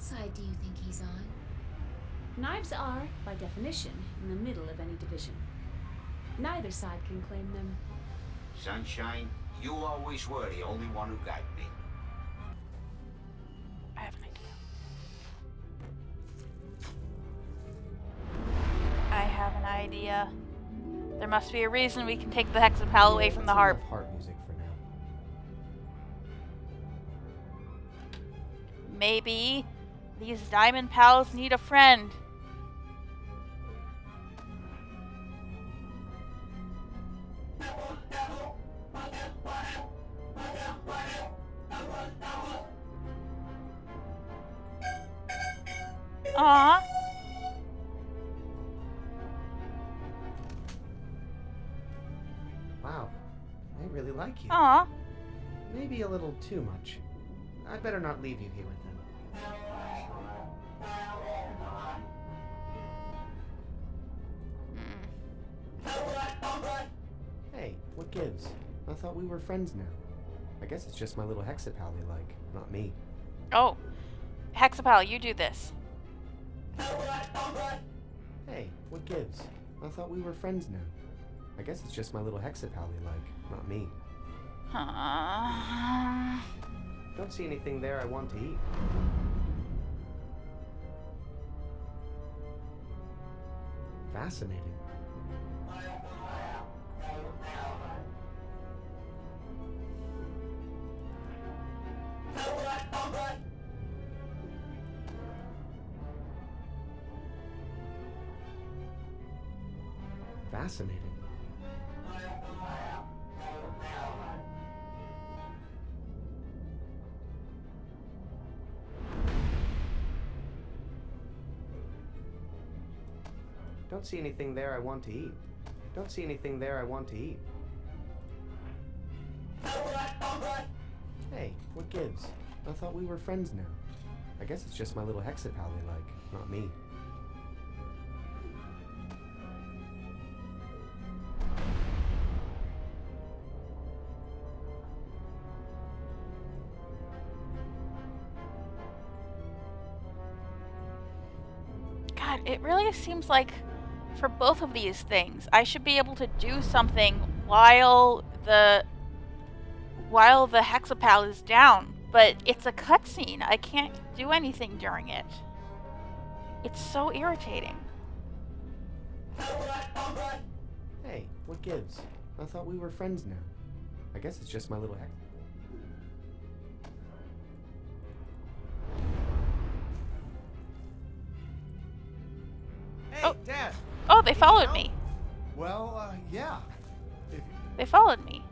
side do you think he's on? Knives are, by definition, in the middle of any division. Neither side can claim them. Sunshine, you always were the only one who guided me. I have an idea. I have an idea. There must be a reason we can take the hexapal away from the harp. Harp music for now. Maybe these diamond pals need a friend. Aww. Wow, I really like you. Aww. Maybe a little too much. I'd better not leave you here with them. Hey, what gives? I thought we were friends now. I guess it's just my little hexapal they like, not me. Oh. Hexapal, you do this. Hey, what gives? I thought we were friends now. I guess it's just my little hexapal they like, not me. Don't see anything there I want to eat. Fascinating. Fascinating. Don't see anything there I want to eat. Don't see anything there I want to eat. Hey, what gives? I thought we were friends now. I guess it's just my little hexapal they like, not me. God, it really seems like for both of these things, I should be able to do something while the hexapal is down, but it's a cutscene. I can't do anything during it. It's so irritating. Hey, what gives? I thought we were friends now. I guess it's just my little hex. Hey, Oh. Dad. Oh, they Need followed help? me. Well, yeah. They followed me.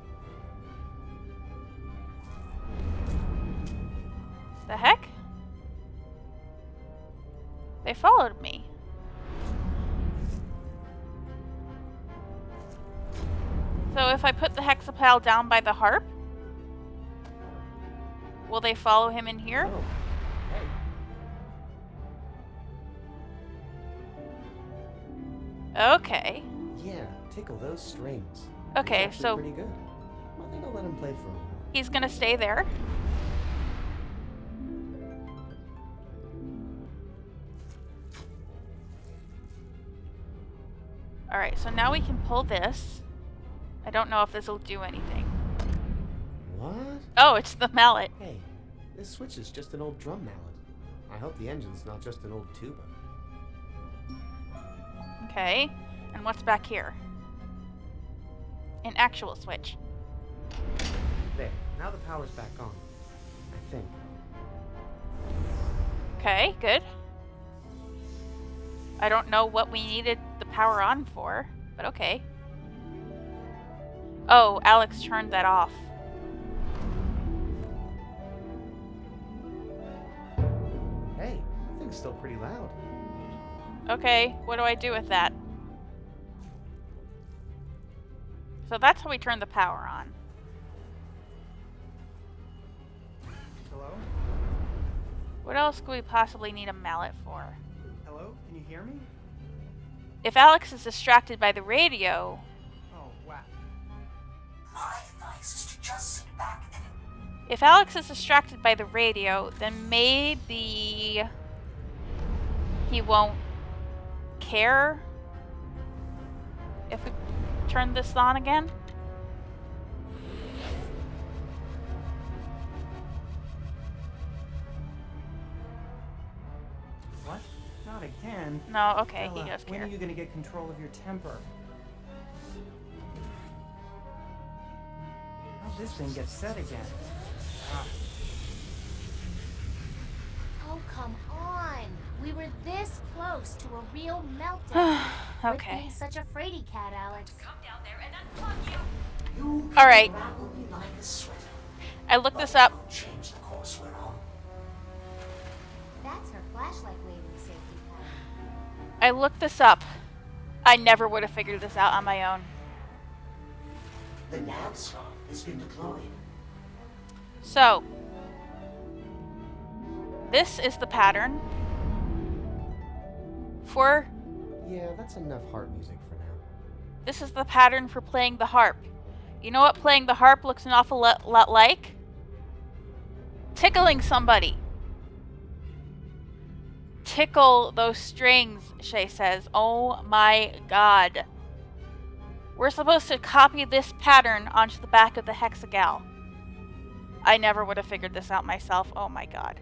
The heck? They followed me. So if I put the hexapal down by the harp, will they follow him in here? Oh, hey. Okay. Yeah, tickle those strings. Okay, He's actually so pretty good. I think I'll let him play for a while. he's gonna stay there. Alright, so now we can pull this. I don't know if this will do anything. What? Oh, it's the mallet. Hey, this switch is just an old drum mallet. I hope the engine's not just an old tuba. Okay, and what's back here? An actual switch. There, now the power's back on. I think. Okay, good. I don't know what we needed the power on for, but okay. Oh, Alex turned that off. Hey, that thing's still pretty loud. Okay, what do I do with that? So that's how we turn the power on. Hello? What else could we possibly need a mallet for? Hello? Can you hear me? If Alex is distracted by the radio... Oh, wow. My advice is to just sit back and If Alex is distracted by the radio, then maybe... he won't care if we turn this on again. What? Not again. No, okay, he Bella, does when care. are you gonna get control of your temper? How'd this thing get set again? Ah, Oh, come on. We were this close to a real meltdown. Quit Okay. being such a fraidy cat, Alex. Come down there and unplug you. You All right. unravel me like a sweater. I looked But this it up. won't change the course we're on. That's her flashlight waving safety pattern. I looked this up. I never would have figured this out on my own. The nav scarf has been deployed. So, this is the pattern for. Yeah, that's enough harp music for now. This is the pattern for playing the harp. You know what playing the harp looks an awful lot like? Tickling somebody. Tickle those strings, Shay says. Oh my god. We're supposed to copy this pattern onto the back of the hexagal. I never would have figured this out myself. Oh my god.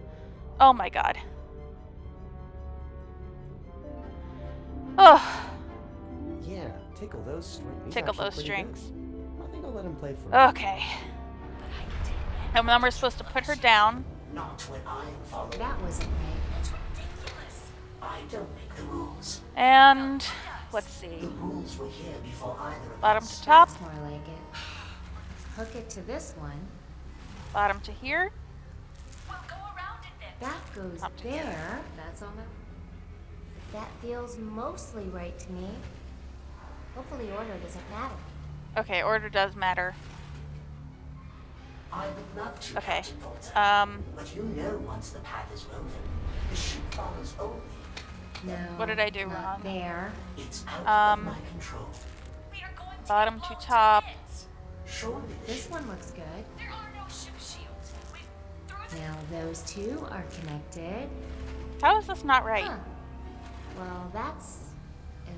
Oh my god. Oh. Yeah, tickle those strings. He's Tickle actually those pretty strings. good. I think I'll let him play for Okay. And then we're supposed to put her down. Not when I am following. That wasn't right. It's ridiculous. I don't make the rules. And let's see. The rules were here before either of Bottom us. to top, That's more like it. Hook it to this one. bottom to here. We'll go around it then. That goes Up together. there. That's on the... That feels mostly right to me. Hopefully order doesn't matter. Okay, order does matter. I would love to, Okay. Captain Volta. Um, But you know once the path is woven, the ship follows only. No. What did I do not wrong? There. It's out Um, of my control. We are going to Bottom get to blown top. bits. Surely the This ship one looks good. There are no ship shields. We threw the Now those two are connected. how is this not right? Huh. Well, that's...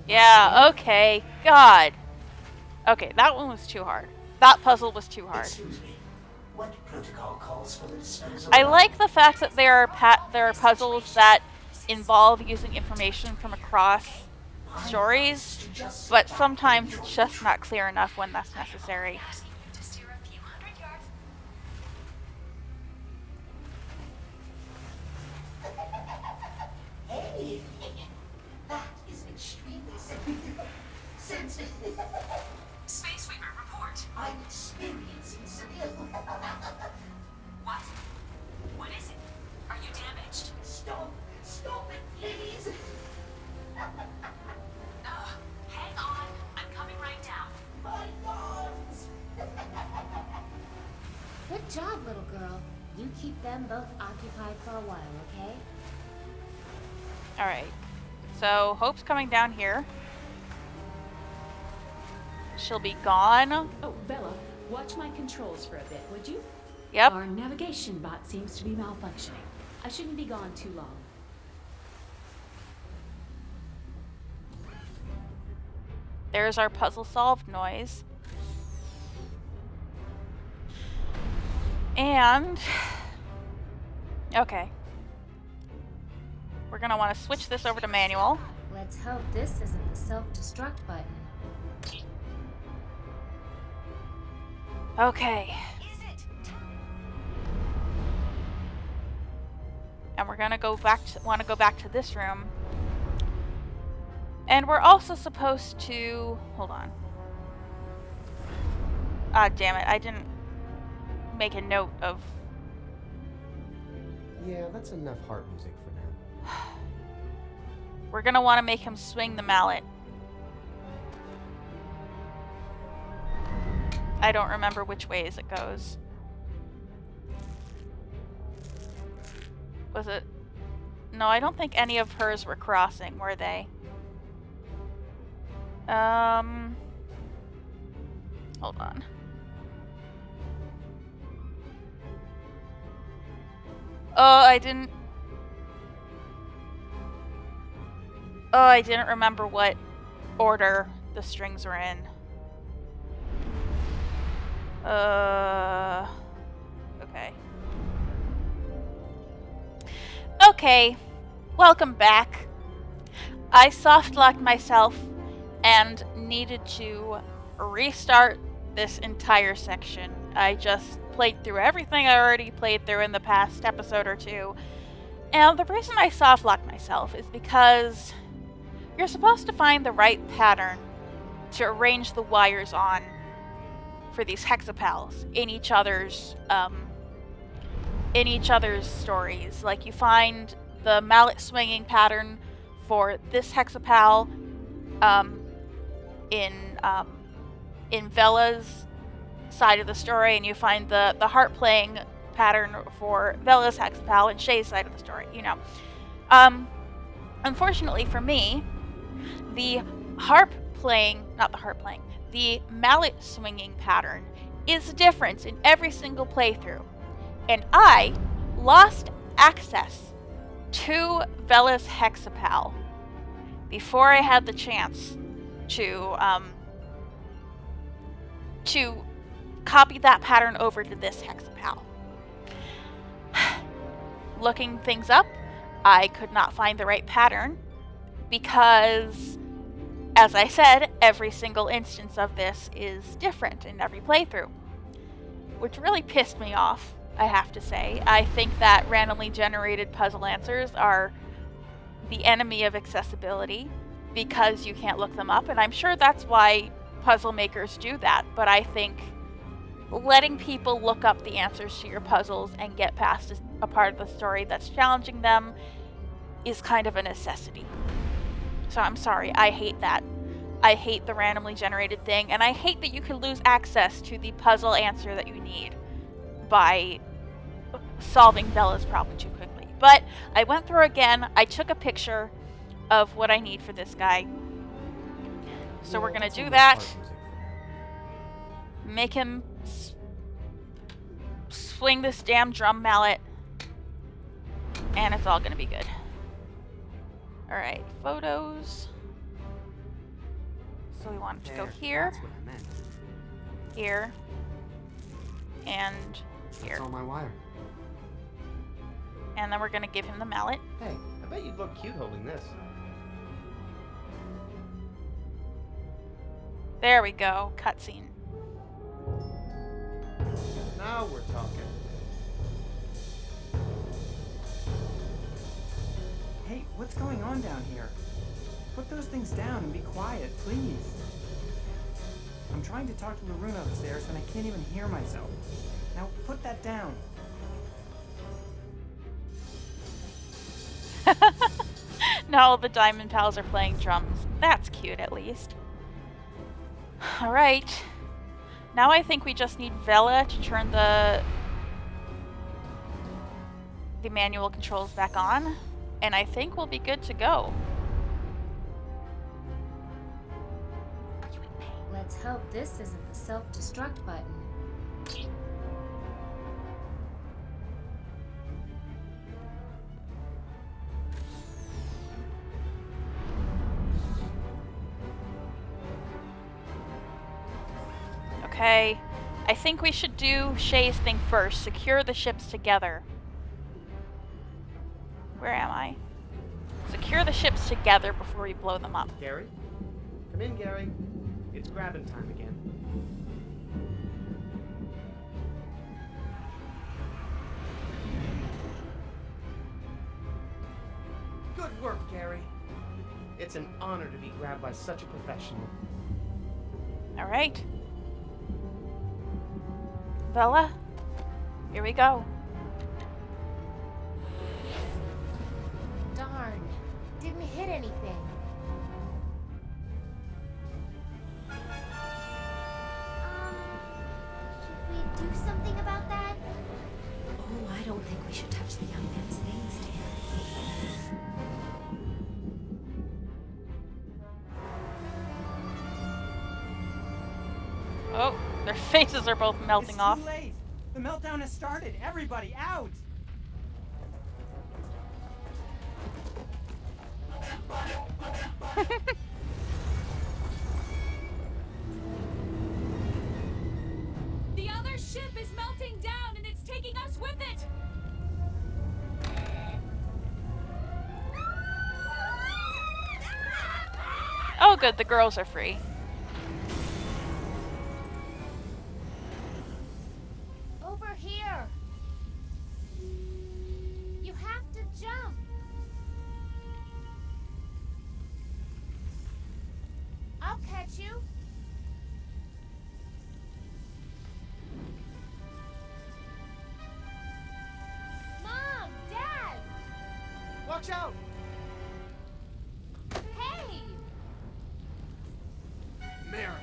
Yeah, okay. God. Okay, that one was too hard. That puzzle was too hard. Excuse me. What protocol calls for the disposal? I of- like the fact that there are puzzles that involve using information from across stories, To just but sometimes it's just not clear enough when that's necessary. asking you to steer a few hundred yards. Hey, that is extremely sensitive. Space Sweeper, report. I'm experiencing severe. What? What is it? Are you damaged? Stop it, please. Hang on. I'm coming right down. My arms. Good job, little girl. You keep them both occupied for a while, okay? Alright. So, Hope's coming down here. She'll be gone. Oh, Bella, watch my controls for a bit, would you? Yep. Our navigation bot seems to be malfunctioning. I shouldn't be gone too long. There's our puzzle solved noise. And... okay. We're gonna want to switch this over to manual. Let's hope this isn't the self-destruct button. Okay. Is it? And we're gonna go back to, want to go back to this room. And we're also supposed to, hold on. Ah, damn it, I didn't make a note of, Yeah, that's enough harp music for now. we're gonna want to make him swing the mallet. I don't remember which ways it goes. Was it? No, I don't think any of hers were crossing, were they? Hold on. Oh, I didn't. Oh, I didn't remember what order the strings were in. Okay. Okay, welcome back. I soft-locked myself and needed to restart this entire section. I just played through everything I already played through in the past episode or two. And the reason I soft-locked myself is because you're supposed to find the right pattern to arrange the wires on for these hexapals in each other's stories. Like, you find the mallet swinging pattern for this hexapal in Vella's side of the story, and you find the harp playing pattern for Vella's hexapal and Shay's side of the story, you know. Unfortunately for me, the mallet swinging pattern is different in every single playthrough. And I lost access to Vella's hexapal before I had the chance to copy that pattern over to this hexapal. Looking things up, I could not find the right pattern because, as I said, every single instance of this is different in every playthrough, which really pissed me off, I have to say. I think that randomly generated puzzle answers are the enemy of accessibility because you can't look them up, and I'm sure that's why puzzle makers do that, but I think letting people look up the answers to your puzzles and get past a part of the story that's challenging them is kind of a necessity. So I'm sorry, I hate that. I hate the randomly generated thing, and I hate that you can lose access to the puzzle answer that you need by solving Vella's problem too quickly. But I went through again, I took a picture of what I need for this guy. So we're gonna do that. Make him swing this damn drum mallet, and it's all gonna be good. Alright, photos. So we want it to go here, That's what I meant. here, and here. That's all my wire. And then we're gonna give him the mallet. Hey, I bet you'd look cute holding this. There we go, cutscene. Now we're talking. Hey, what's going on down here? Put those things down and be quiet, please. I'm trying to talk to Laroon upstairs and I can't even hear myself. Now put that down. No, the Diamond Pals are playing drums. That's cute, at least. Alright. Now I think we just need Vella to turn the manual controls back on, and I think we'll be good to go. Let's hope this isn't the self-destruct button. Okay, I think we should do Shay's thing first. Secure the ships together. Where am I? Secure the ships together before we blow them up. Gary? Come in, Gary. It's grabbing time again. Good work, Gary. It's an honor to be grabbed by such a professional. Alright. Vella, here we go. Darn, didn't hit anything. Should we do something about that? Oh, I don't think we should touch the young man's things, dear. Oh, their faces are both melting off. It's too late. The meltdown has started. Everybody out. The other ship is melting down and it's taking us with it! Oh good, the girls are free. Over here. You have to jump. I'll catch you. Mom, Dad. Watch out! Hey. Merrick.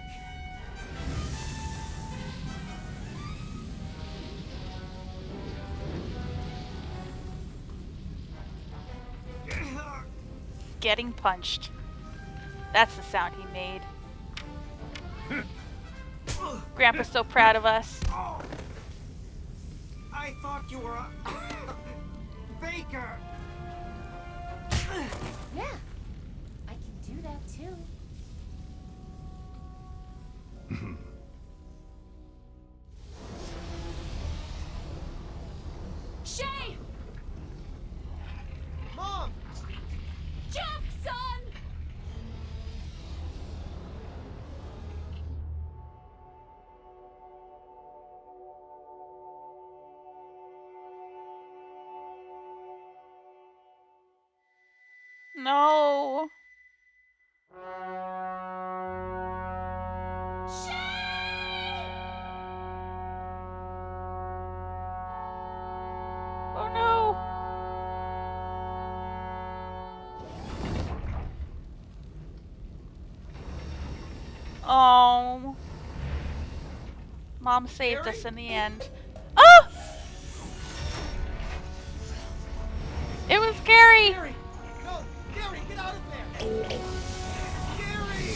Getting punched. That's the sound he made. Grandpa's so proud of us. Oh. I thought you were a baker. Yeah. I can do that too. Shay! Mom! Jump, son! No. Oh no. Oh. Mom saved us in the end. Oh! It was scary. Gary! No! Gary, get out of there! Gary!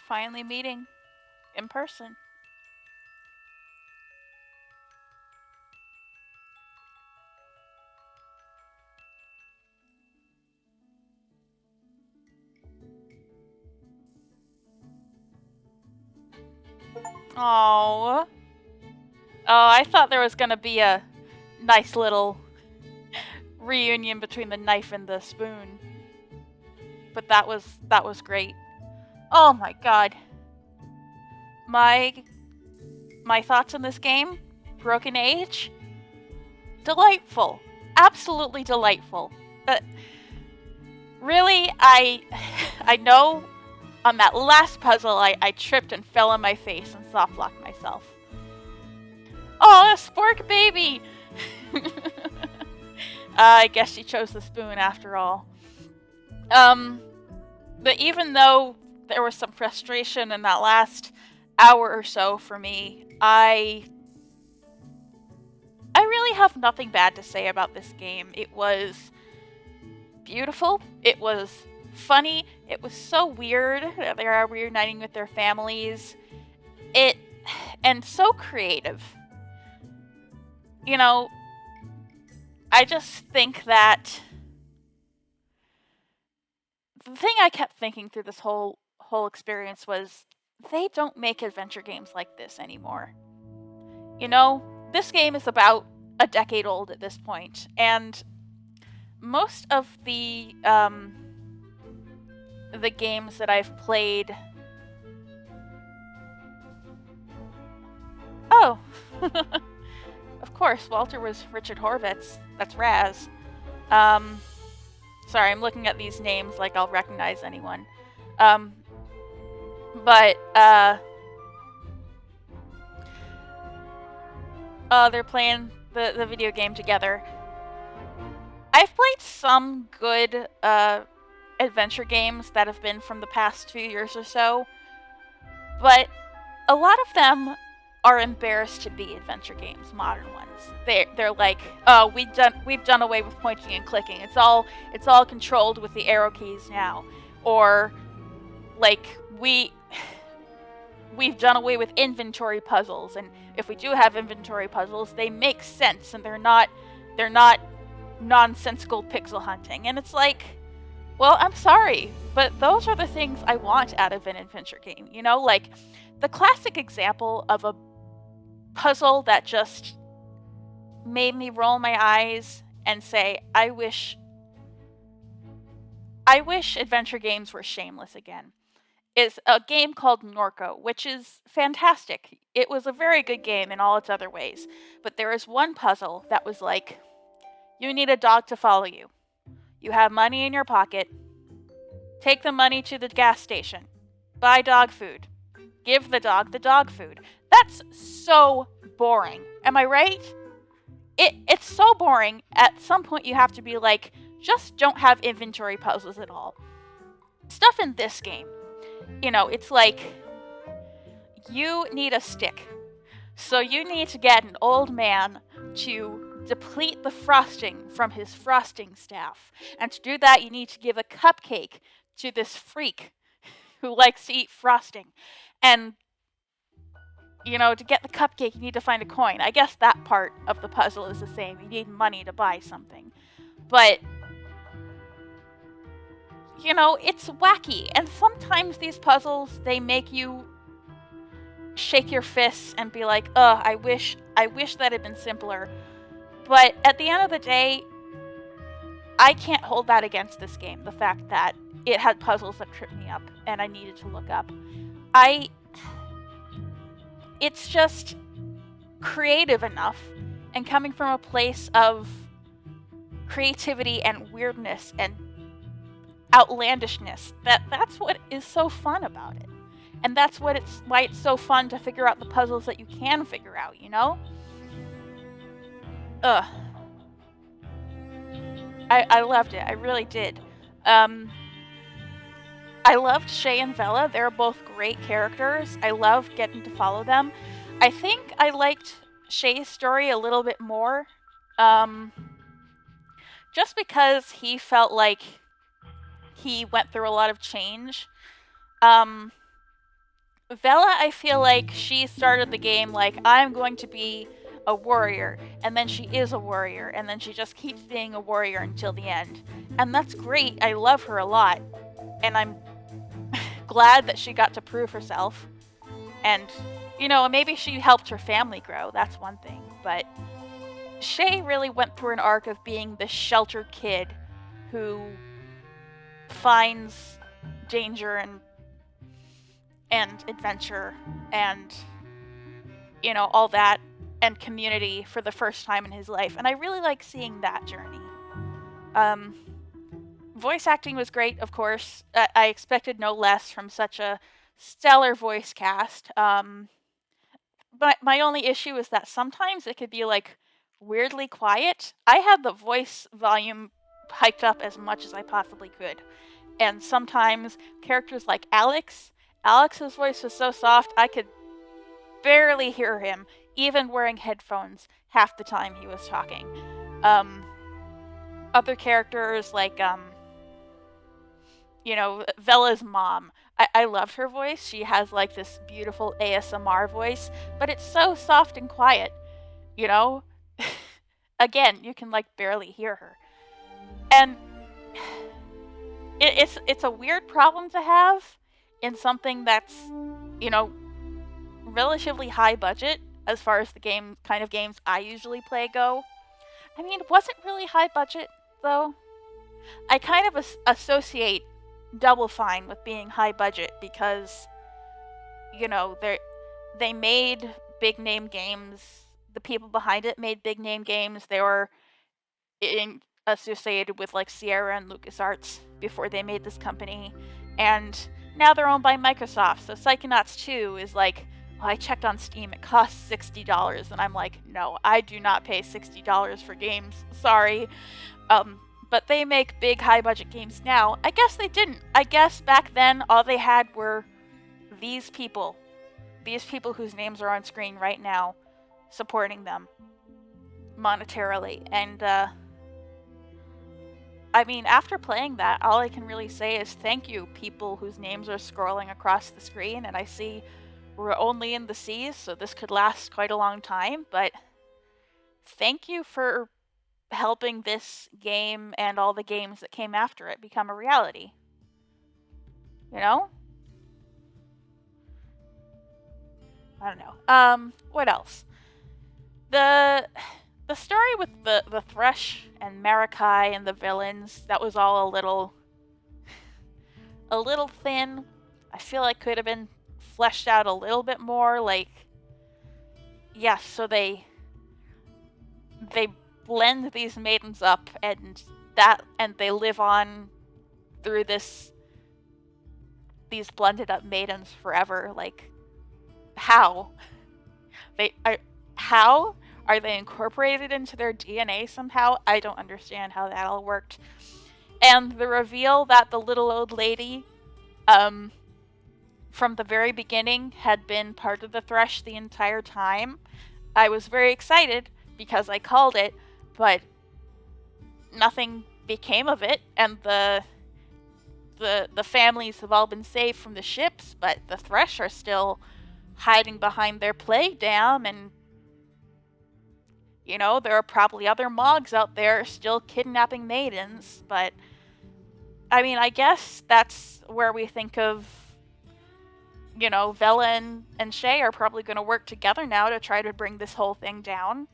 Finally meeting in person. Oh. Oh, I thought there was gonna be a nice little reunion between the knife and the spoon. But that was great. Oh my god. My thoughts on this game? Broken Age? Delightful. Absolutely delightful. Really, I know on that last puzzle I tripped and fell on my face and soft locked myself. Oh, a spork baby! I guess she chose the spoon after all. But even though there was some frustration in that last hour or so for me, I really have nothing bad to say about this game. It was beautiful. It was funny. It was so weird that they are reuniting with their families. And so creative. You know, I just think that the thing I kept thinking through this whole experience was they don't make adventure games like this anymore. You know, this game is about a decade old at this point, and most of the games that I've played. Oh, of course, Walter was Richard Horvitz. That's Raz. Sorry, I'm looking at these names like I'll recognize anyone. They're playing the video game together. I've played some good adventure games that have been from the past few years or so, but a lot of them are embarrassed to be adventure games, modern ones. They're like, oh, we've done away with pointing and clicking. It's all controlled with the arrow keys now. Or like we've done away with inventory puzzles, and if we do have inventory puzzles, they make sense and they're not nonsensical pixel hunting. And it's like, well, I'm sorry, but those are the things I want out of an adventure game. You know, like the classic example of a puzzle that just made me roll my eyes and say, I wish adventure games were shameless again, is a game called Norco, which is fantastic. It was a very good game in all its other ways, but there is one puzzle that was like, you need a dog to follow you. You have money in your pocket. Take the money to the gas station. Buy dog food. Give the dog food. That's so boring. Am I right? It's so boring. At some point you have to be like, just don't have inventory puzzles at all. Stuff in this game, you know, it's like, you need a stick. So you need to get an old man to deplete the frosting from his frosting staff. And to do that, you need to give a cupcake to this freak who likes to eat frosting. And, you know, to get the cupcake, you need to find a coin. I guess that part of the puzzle is the same. You need money to buy something. But, you know, it's wacky. And sometimes these puzzles, they make you shake your fists and be like, ugh, I wish that had been simpler. But at the end of the day, I can't hold that against this game. The fact that it had puzzles that tripped me up and I needed to look up. It's just creative enough, and coming from a place of creativity and weirdness and outlandishness, that's what is so fun about it. And that's why it's so fun to figure out the puzzles that you can figure out, you know? Ugh. I loved it. I really did. I loved Shay and Vella. They're both great characters. I loved getting to follow them. I think I liked Shay's story a little bit more. Just because he felt like he went through a lot of change. Vella, I feel like she started the game like, I'm going to be a warrior, and then she is a warrior, and then she just keeps being a warrior until the end. And that's great. I love her a lot. And I'm glad that she got to prove herself. And, you know, maybe she helped her family grow. That's one thing. But Shay really went through an arc of being the sheltered kid who finds danger and adventure and, you know, all that, and community for the first time in his life. And I really like seeing that journey. Voice acting was great, of course. I expected no less from such a stellar voice cast. But my only issue is that sometimes it could be like weirdly quiet. I had the voice volume hiked up as much as I possibly could. And sometimes characters like Alex's voice was so soft I could barely hear him, even wearing headphones half the time he was talking. Other characters like, you know, Vella's mom. I loved her voice. She has like this beautiful ASMR voice, but it's so soft and quiet, you know? Again, you can like barely hear her. And it's a weird problem to have in something that's, you know, relatively high budget as far as the kind of games I usually play go. I mean, was it really high budget though? I kind of associate Double Fine with being high budget because, you know, they made big name games the people behind it made big name games. They were associated with like Sierra and LucasArts before they made this company, and now they're owned by Microsoft. So Psychonauts 2 is like, well, I checked on Steam, it costs $60, and I'm like, no, I do not pay $60 for games. Sorry. But they make big, high-budget games now. I guess they didn't. I guess back then all they had were these people whose names are on screen right now, supporting them monetarily. And I mean, after playing that, all I can really say is thank you, people whose names are scrolling across the screen, and I see we're only in the C's, so this could last quite a long time, but thank you for helping this game and all the games that came after it become a reality. You know? I don't know. What else? The story with the Thresh and Marikai and the villains, that was all a little thin. I feel like could have been fleshed out a little bit more. Like, yes, so they blend these maidens up, and they live on through these blended up maidens forever. Like, how are they incorporated into their DNA somehow? I don't understand how that all worked. And the reveal that the little old lady from the very beginning had been part of the Thresh the entire time, I was very excited because I called it, but nothing became of it, and the families have all been saved from the ships, but the Thresh are still hiding behind their plague dam, and you know, there are probably other Mogs out there still kidnapping maidens, but I mean, I guess that's where we think of, you know, Vella and Shay are probably going to work together now to try to bring this whole thing down.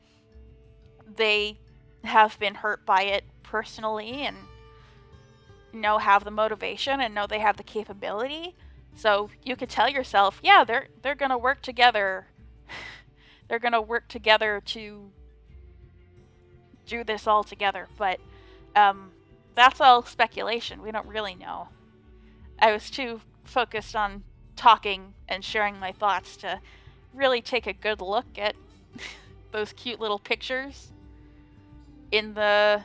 They have been hurt by it personally and, you know, have the motivation and know they have the capability. So you could tell yourself, yeah, they're going to work together. They're going to work together to do this all together. But that's all speculation. We don't really know. I was too focused on talking and sharing my thoughts to really take a good look at those cute little pictures in the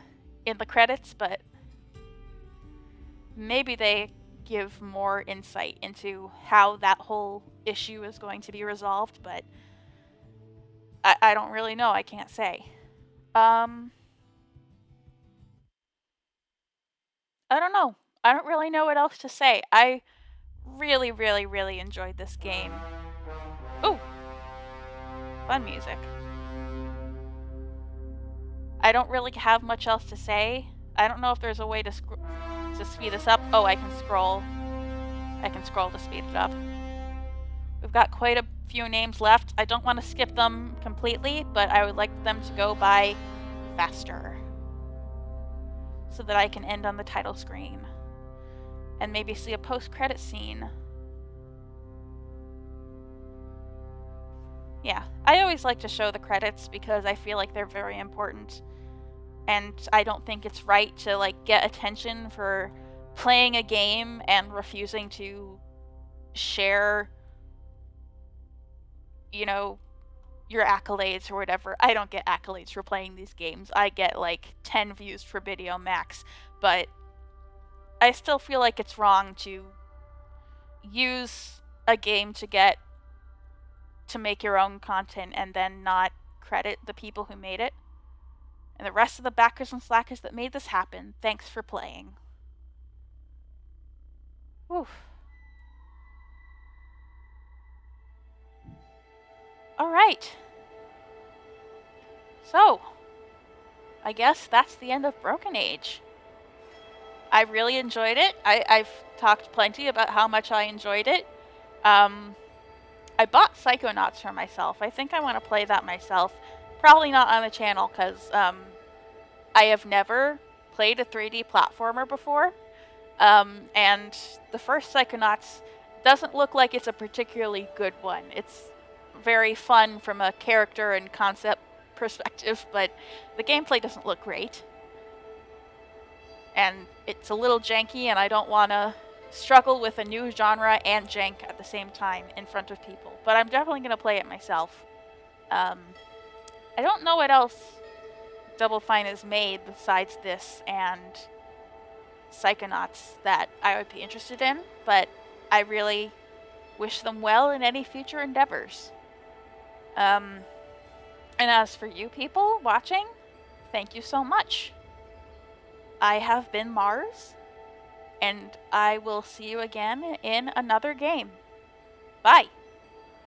credits, but maybe they give more insight into how that whole issue is going to be resolved, but I don't really know. I can't say. I don't know. I don't really know what else to say. I really, really, really enjoyed this game. Ooh! Fun music. I don't really have much else to say. I don't know if there's a way to speed this up. Oh, I can scroll. I can scroll to speed it up. We've got quite a few names left. I don't want to skip them completely, but I would like them to go by faster so that I can end on the title screen and maybe see a post-credit scene. Yeah, I always like to show the credits because I feel like they're very important, and I don't think it's right to like get attention for playing a game and refusing to share, you know, your accolades or whatever. I don't get accolades for playing these games. I get like 10 views for video max, but I still feel like it's wrong to use a game to make your own content and then not credit the people who made it. And the rest of the backers and slackers that made this happen, thanks for playing. Oof. Alright. So, I guess that's the end of Broken Age. I really enjoyed it. I've talked plenty about how much I enjoyed it. I bought Psychonauts for myself. I think I want to play that myself. Probably not on the channel because I have never played a 3D platformer before. And the first Psychonauts doesn't look like it's a particularly good one. It's very fun from a character and concept perspective, but the gameplay doesn't look great. And it's a little janky, and I don't want to struggle with a new genre and jank at the same time in front of people. But I'm definitely going to play it myself. I don't know what else Double Fine has made besides this and Psychonauts that I would be interested in, but I really wish them well in any future endeavors. And as for you people watching, thank you so much. I have been Mars, and I will see you again in another game. Bye!